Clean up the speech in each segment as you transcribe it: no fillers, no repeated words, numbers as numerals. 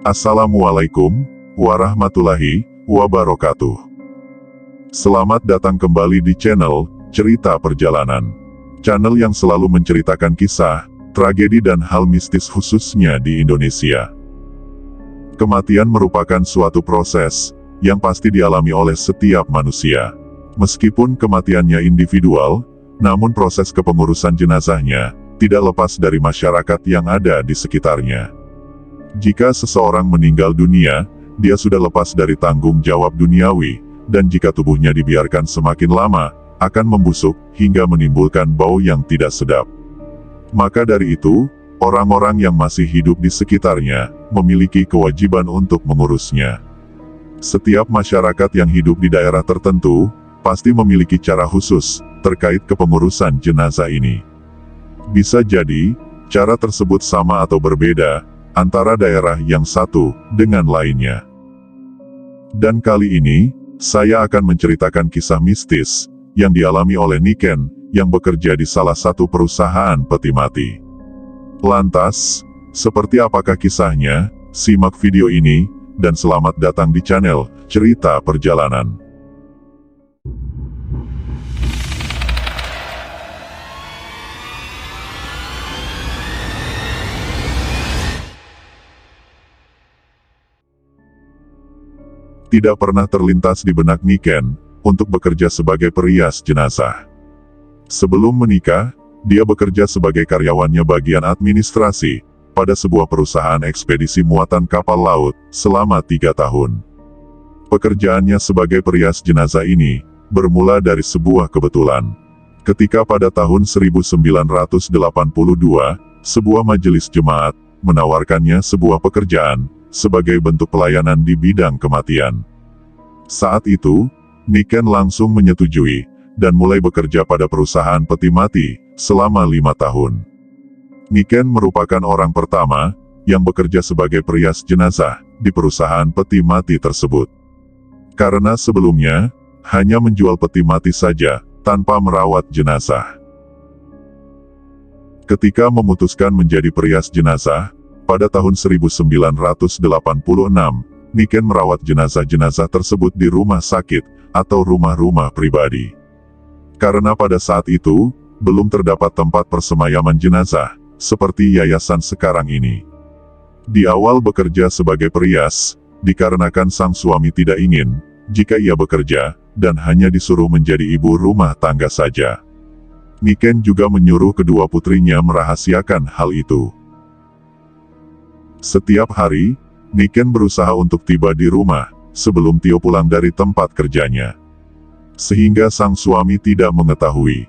Assalamualaikum warahmatullahi wabarakatuh. Selamat datang kembali di channel Cerita Perjalanan. Channel yang selalu menceritakan kisah, tragedi dan hal mistis khususnya di Indonesia. Kematian merupakan suatu proses yang pasti dialami oleh setiap manusia. Meskipun kematiannya individual, namun proses kepengurusan jenazahnya tidak lepas dari masyarakat yang ada di sekitarnya. Jika seseorang meninggal dunia, dia sudah lepas dari tanggung jawab duniawi, dan jika tubuhnya dibiarkan semakin lama, akan membusuk hingga menimbulkan bau yang tidak sedap. Maka dari itu, orang-orang yang masih hidup di sekitarnya memiliki kewajiban untuk mengurusnya. Setiap masyarakat yang hidup di daerah tertentu pasti memiliki cara khusus terkait kepengurusan jenazah ini. Bisa jadi, cara tersebut sama atau berbeda antara daerah yang satu dengan lainnya. Dan kali ini, saya akan menceritakan kisah mistis yang dialami oleh Niken yang bekerja di salah satu perusahaan peti mati. Lantas, seperti apakah kisahnya? Simak video ini, dan selamat datang di channel Cerita Perjalanan. Tidak pernah terlintas di benak Niken untuk bekerja sebagai perias jenazah. Sebelum menikah, dia bekerja sebagai karyawannya bagian administrasi pada sebuah perusahaan ekspedisi muatan kapal laut selama 3 tahun. Pekerjaannya sebagai perias jenazah ini bermula dari sebuah kebetulan. Ketika pada tahun 1982, sebuah majelis jemaat menawarkannya sebuah pekerjaan sebagai bentuk pelayanan di bidang kematian. Saat itu, Niken langsung menyetujui, dan mulai bekerja pada perusahaan peti mati, selama 5 tahun. Niken merupakan orang pertama, yang bekerja sebagai perias jenazah, di perusahaan peti mati tersebut. Karena sebelumnya, hanya menjual peti mati saja, tanpa merawat jenazah. Ketika memutuskan menjadi perias jenazah, pada tahun 1986, Niken merawat jenazah-jenazah tersebut di rumah sakit, atau rumah-rumah pribadi. Karena pada saat itu, belum terdapat tempat persemayaman jenazah, seperti yayasan sekarang ini. Di awal bekerja sebagai perias, dikarenakan sang suami tidak ingin, jika ia bekerja, dan hanya disuruh menjadi ibu rumah tangga saja. Niken juga menyuruh kedua putrinya merahasiakan hal itu. Setiap hari, Niken berusaha untuk tiba di rumah, sebelum Tio pulang dari tempat kerjanya. Sehingga sang suami tidak mengetahui.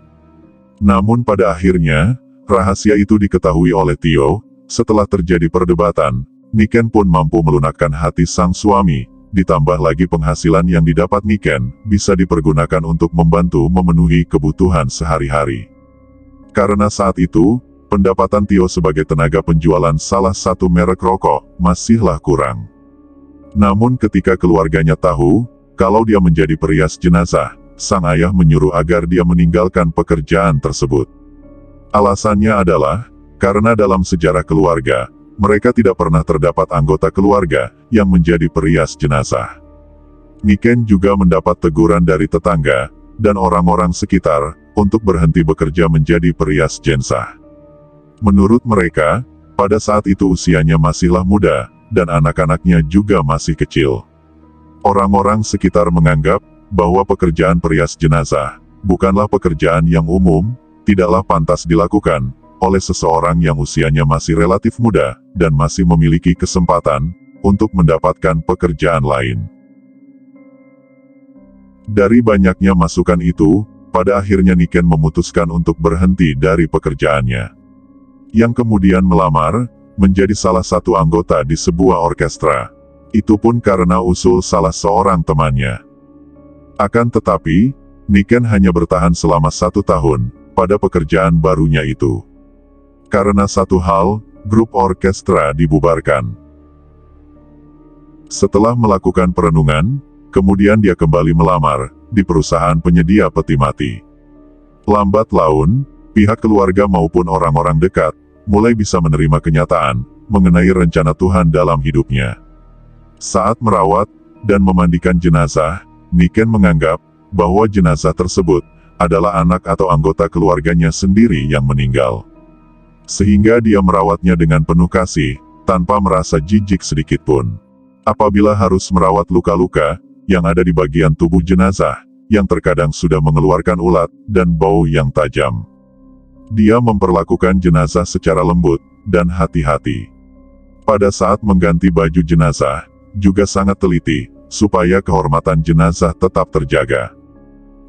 Namun pada akhirnya, rahasia itu diketahui oleh Tio. Setelah terjadi perdebatan, Niken pun mampu melunakkan hati sang suami, ditambah lagi penghasilan yang didapat Niken, bisa dipergunakan untuk membantu memenuhi kebutuhan sehari-hari. Karena saat itu, pendapatan Tio sebagai tenaga penjualan salah satu merek rokok, masihlah kurang. Namun ketika keluarganya tahu, kalau dia menjadi perias jenazah, sang ayah menyuruh agar dia meninggalkan pekerjaan tersebut. Alasannya adalah, karena dalam sejarah keluarga, mereka tidak pernah terdapat anggota keluarga yang menjadi perias jenazah. Niken juga mendapat teguran dari tetangga, dan orang-orang sekitar, untuk berhenti bekerja menjadi perias jenazah. Menurut mereka, pada saat itu usianya masihlah muda, dan anak-anaknya juga masih kecil. Orang-orang sekitar menganggap, bahwa pekerjaan perias jenazah, bukanlah pekerjaan yang umum, tidaklah pantas dilakukan, oleh seseorang yang usianya masih relatif muda, dan masih memiliki kesempatan, untuk mendapatkan pekerjaan lain. Dari banyaknya masukan itu, pada akhirnya Niken memutuskan untuk berhenti dari pekerjaannya. Yang kemudian melamar, menjadi salah satu anggota di sebuah orkestra. Itu pun karena usul salah seorang temannya. Akan tetapi, Niken hanya bertahan selama 1 tahun, pada pekerjaan barunya itu. Karena satu hal, grup orkestra dibubarkan. Setelah melakukan perenungan, kemudian dia kembali melamar, di perusahaan penyedia peti mati. Lambat laun, pihak keluarga maupun orang-orang dekat, mulai bisa menerima kenyataan, mengenai rencana Tuhan dalam hidupnya. Saat merawat dan memandikan jenazah, Niken menganggap bahwa jenazah tersebut adalah anak atau anggota keluarganya sendiri yang meninggal. Sehingga dia merawatnya dengan penuh kasih, tanpa merasa jijik sedikit pun. Apabila harus merawat luka-luka yang ada di bagian tubuh jenazah, yang terkadang sudah mengeluarkan ulat dan bau yang tajam, dia memperlakukan jenazah secara lembut dan hati-hati. Pada saat mengganti baju jenazah, juga sangat teliti, supaya kehormatan jenazah tetap terjaga.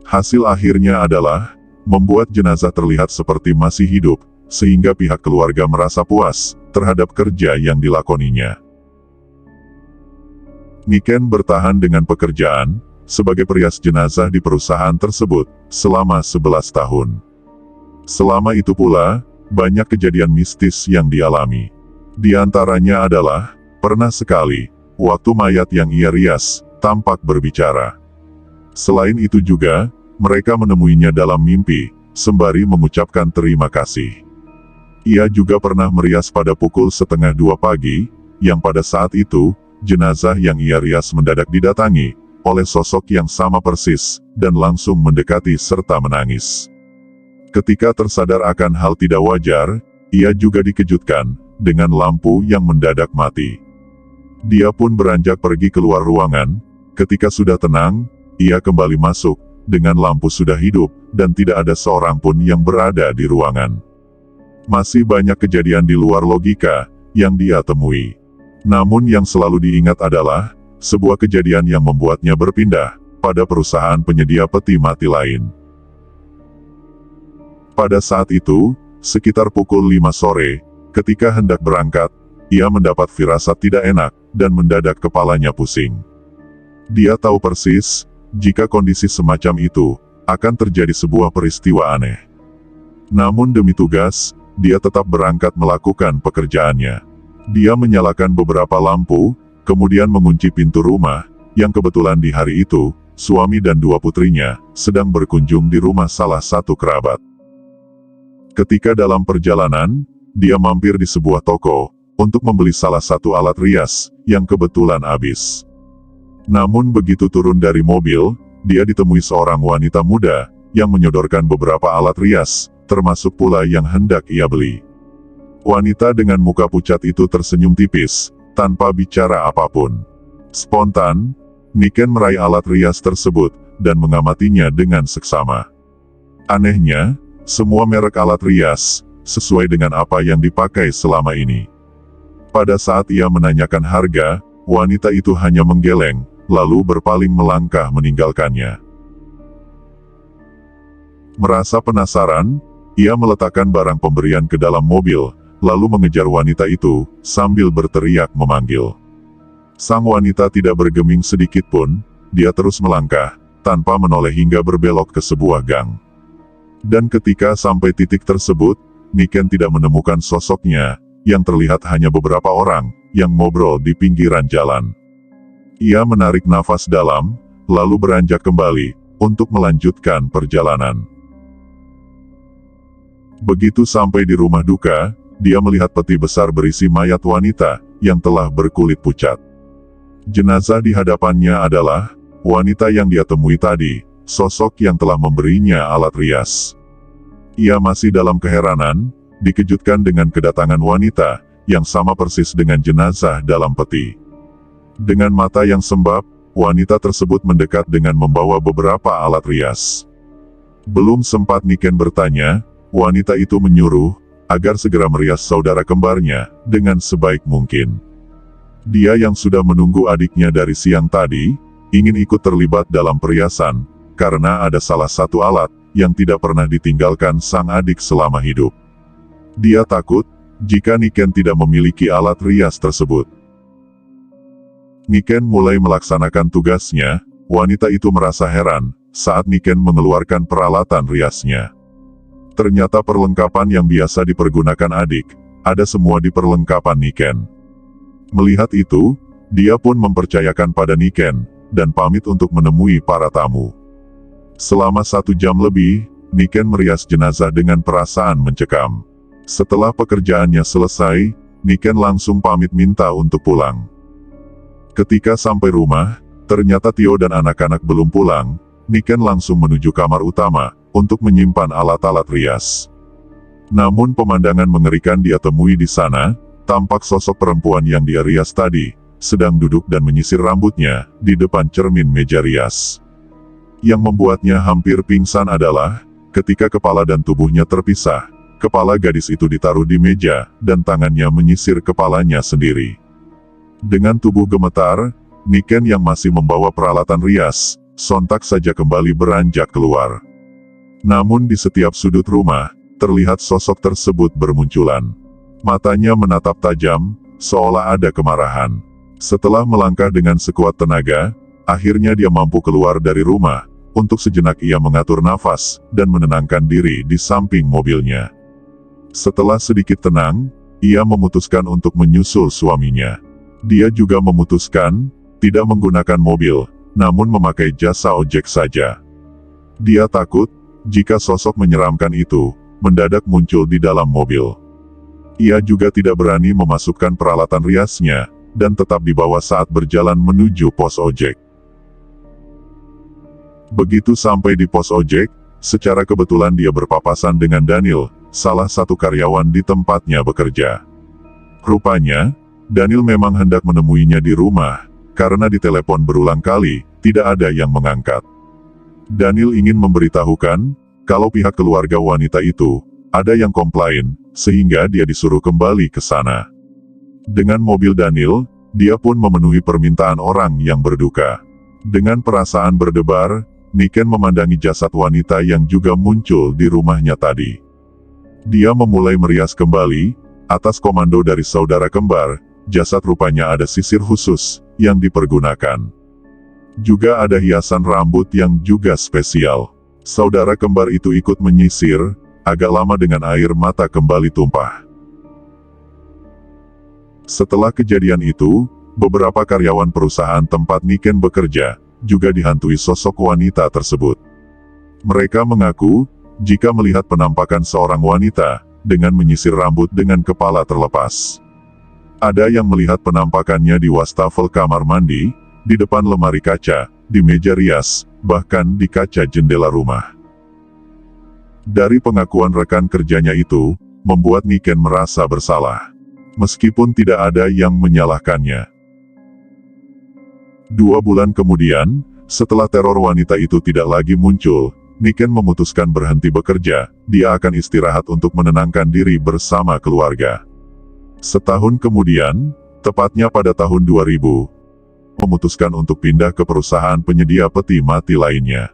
Hasil akhirnya adalah membuat jenazah terlihat seperti masih hidup, sehingga pihak keluarga merasa puas terhadap kerja yang dilakoninya. Niken bertahan dengan pekerjaan sebagai perias jenazah di perusahaan tersebut selama 11 tahun. Selama itu pula, banyak kejadian mistis yang dialami. Di antaranya adalah, pernah sekali, waktu mayat yang ia rias tampak berbicara. Selain itu juga, mereka menemuinya dalam mimpi, sembari mengucapkan terima kasih. Ia juga pernah merias pada pukul 1:30 pagi, yang pada saat itu, jenazah yang ia rias mendadak didatangi oleh sosok yang sama persis, dan langsung mendekati serta menangis. Ketika tersadar akan hal tidak wajar, ia juga dikejutkan dengan lampu yang mendadak mati. Dia pun beranjak pergi keluar ruangan. Ketika sudah tenang, ia kembali masuk, dengan lampu sudah hidup, dan tidak ada seorang pun yang berada di ruangan. Masih banyak kejadian di luar logika yang dia temui. Namun yang selalu diingat adalah sebuah kejadian yang membuatnya berpindah pada perusahaan penyedia peti mati lain. Pada saat itu, sekitar pukul 5 sore, ketika hendak berangkat, ia mendapat firasat tidak enak, dan mendadak kepalanya pusing. Dia tahu persis, jika kondisi semacam itu, akan terjadi sebuah peristiwa aneh. Namun demi tugas, dia tetap berangkat melakukan pekerjaannya. Dia menyalakan beberapa lampu, kemudian mengunci pintu rumah, yang kebetulan di hari itu, suami dan 2 putrinya, sedang berkunjung di rumah salah satu kerabat. Ketika dalam perjalanan, dia mampir di sebuah toko, untuk membeli salah satu alat rias, yang kebetulan habis. Namun begitu turun dari mobil, dia ditemui seorang wanita muda, yang menyodorkan beberapa alat rias, termasuk pula yang hendak ia beli. Wanita dengan muka pucat itu tersenyum tipis, tanpa bicara apapun. Spontan, Niken meraih alat rias tersebut, dan mengamatinya dengan seksama. Anehnya, semua merek alat rias, sesuai dengan apa yang dipakai selama ini. Pada saat ia menanyakan harga, wanita itu hanya menggeleng, lalu berpaling melangkah meninggalkannya. Merasa penasaran, ia meletakkan barang pemberian ke dalam mobil, lalu mengejar wanita itu, sambil berteriak memanggil. Sang wanita tidak bergeming sedikit pun, dia terus melangkah, tanpa menoleh hingga berbelok ke sebuah gang. Dan ketika sampai titik tersebut, Niken tidak menemukan sosoknya, yang terlihat hanya beberapa orang, yang ngobrol di pinggiran jalan. Ia menarik nafas dalam, lalu beranjak kembali, untuk melanjutkan perjalanan. Begitu sampai di rumah duka, dia melihat peti besar berisi mayat wanita, yang telah berkulit pucat. Jenazah di hadapannya adalah wanita yang dia temui tadi, sosok yang telah memberinya alat rias. Ia masih dalam keheranan, dikejutkan dengan kedatangan wanita, yang sama persis dengan jenazah dalam peti. Dengan mata yang sembab, wanita tersebut mendekat dengan membawa beberapa alat rias. Belum sempat Niken bertanya, wanita itu menyuruh agar segera merias saudara kembarnya, dengan sebaik mungkin. Dia yang sudah menunggu adiknya dari siang tadi, ingin ikut terlibat dalam periasan, karena ada salah satu alat, yang tidak pernah ditinggalkan sang adik selama hidup. Dia takut, jika Niken tidak memiliki alat rias tersebut. Niken mulai melaksanakan tugasnya, wanita itu merasa heran, saat Niken mengeluarkan peralatan riasnya. Ternyata perlengkapan yang biasa dipergunakan adik, ada semua di perlengkapan Niken. Melihat itu, dia pun mempercayakan pada Niken, dan pamit untuk menemui para tamu. Selama 1 jam lebih, Niken merias jenazah dengan perasaan mencekam. Setelah pekerjaannya selesai, Niken langsung pamit minta untuk pulang. Ketika sampai rumah, ternyata Tio dan anak-anak belum pulang. Niken langsung menuju kamar utama untuk menyimpan alat-alat rias. Namun pemandangan mengerikan dia temui di sana. Tampak sosok perempuan yang dia rias tadi, sedang duduk dan menyisir rambutnya di depan cermin meja rias. Yang membuatnya hampir pingsan adalah, ketika kepala dan tubuhnya terpisah, kepala gadis itu ditaruh di meja, dan tangannya menyisir kepalanya sendiri. Dengan tubuh gemetar, Niken yang masih membawa peralatan rias, sontak saja kembali beranjak keluar. Namun di setiap sudut rumah, terlihat sosok tersebut bermunculan. Matanya menatap tajam, seolah ada kemarahan. Setelah melangkah dengan sekuat tenaga, akhirnya dia mampu keluar dari rumah. Untuk sejenak ia mengatur nafas, dan menenangkan diri di samping mobilnya. Setelah sedikit tenang, ia memutuskan untuk menyusul suaminya. Dia juga memutuskan, tidak menggunakan mobil, namun memakai jasa ojek saja. Dia takut, jika sosok menyeramkan itu, mendadak muncul di dalam mobil. Ia juga tidak berani memasukkan peralatan riasnya, dan tetap dibawa saat berjalan menuju pos ojek. Begitu sampai di pos ojek, secara kebetulan dia berpapasan dengan Daniel, salah satu karyawan di tempatnya bekerja. Rupanya, Daniel memang hendak menemuinya di rumah, karena ditelepon berulang kali, tidak ada yang mengangkat. Daniel ingin memberitahukan, kalau pihak keluarga wanita itu, ada yang komplain, sehingga dia disuruh kembali ke sana. Dengan mobil Daniel, dia pun memenuhi permintaan orang yang berduka. Dengan perasaan berdebar, Niken memandangi jasad wanita yang juga muncul di rumahnya tadi. Dia memulai merias kembali, atas komando dari saudara kembar, jasad rupanya ada sisir khusus, yang dipergunakan. Juga ada hiasan rambut yang juga spesial. Saudara kembar itu ikut menyisir, agak lama dengan air mata kembali tumpah. Setelah kejadian itu, beberapa karyawan perusahaan tempat Niken bekerja, juga dihantui sosok wanita tersebut. Mereka mengaku, jika melihat penampakan seorang wanita, dengan menyisir rambut dengan kepala terlepas. Ada yang melihat penampakannya di wastafel kamar mandi, di depan lemari kaca, di meja rias, bahkan di kaca jendela rumah. Dari pengakuan rekan kerjanya itu, membuat Niken merasa bersalah. Meskipun tidak ada yang menyalahkannya. 2 bulan kemudian, setelah teror wanita itu tidak lagi muncul, Niken memutuskan berhenti bekerja, dia akan istirahat untuk menenangkan diri bersama keluarga. Setahun kemudian, tepatnya pada tahun 2000, memutuskan untuk pindah ke perusahaan penyedia peti mati lainnya.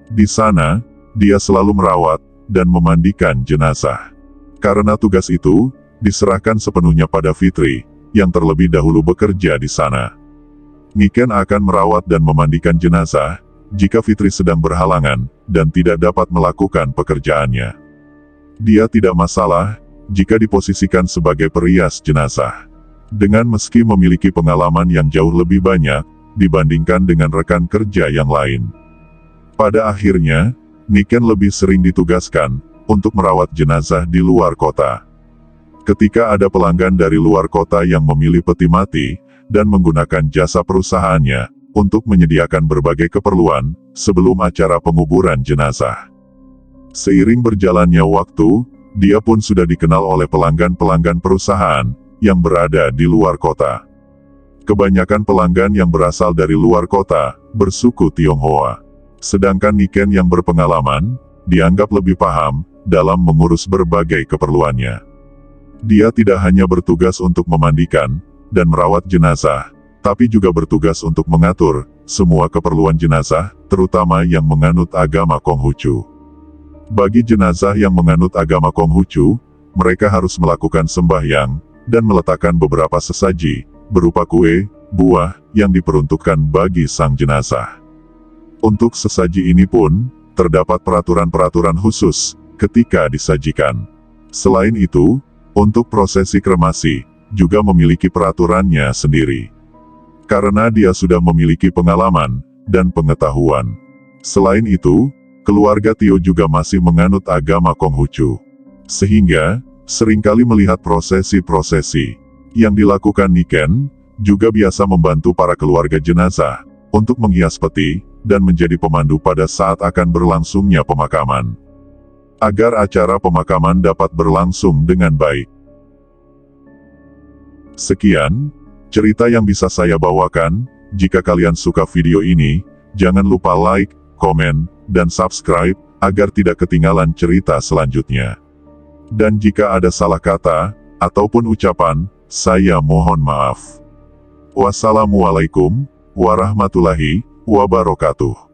Di sana, dia selalu merawat, dan memandikan jenazah. Karena tugas itu, diserahkan sepenuhnya pada Fitri, yang terlebih dahulu bekerja di sana. Niken akan merawat dan memandikan jenazah, jika Fitri sedang berhalangan, dan tidak dapat melakukan pekerjaannya. Dia tidak masalah, jika diposisikan sebagai perias jenazah. Dengan meski memiliki pengalaman yang jauh lebih banyak, dibandingkan dengan rekan kerja yang lain. Pada akhirnya, Niken lebih sering ditugaskan, untuk merawat jenazah di luar kota. Ketika ada pelanggan dari luar kota yang memilih peti mati, dan menggunakan jasa perusahaannya, untuk menyediakan berbagai keperluan, sebelum acara penguburan jenazah. Seiring berjalannya waktu, dia pun sudah dikenal oleh pelanggan-pelanggan perusahaan, yang berada di luar kota. Kebanyakan pelanggan yang berasal dari luar kota, bersuku Tionghoa. Sedangkan Niken yang berpengalaman, dianggap lebih paham, dalam mengurus berbagai keperluannya. Dia tidak hanya bertugas untuk memandikan, dan merawat jenazah, tapi juga bertugas untuk mengatur, semua keperluan jenazah, terutama yang menganut agama Konghucu. Bagi jenazah yang menganut agama Konghucu, mereka harus melakukan sembahyang, dan meletakkan beberapa sesaji, berupa kue, buah, yang diperuntukkan bagi sang jenazah. Untuk sesaji ini pun, terdapat peraturan-peraturan khusus, ketika disajikan. Selain itu, untuk prosesi kremasi, juga memiliki peraturannya sendiri. Karena dia sudah memiliki pengalaman, dan pengetahuan. Selain itu, keluarga Tio juga masih menganut agama Konghucu. Sehingga, seringkali melihat prosesi-prosesi yang dilakukan Niken, juga biasa membantu para keluarga jenazah untuk menghias peti dan menjadi pemandu pada saat akan berlangsungnya pemakaman, agar acara pemakaman dapat berlangsung dengan baik. Sekian cerita yang bisa saya bawakan. Jika kalian suka video ini, jangan lupa like, komen, dan subscribe agar tidak ketinggalan cerita selanjutnya. Dan jika ada salah kata ataupun ucapan, saya mohon maaf. Wassalamualaikum warahmatullahi wabarakatuh.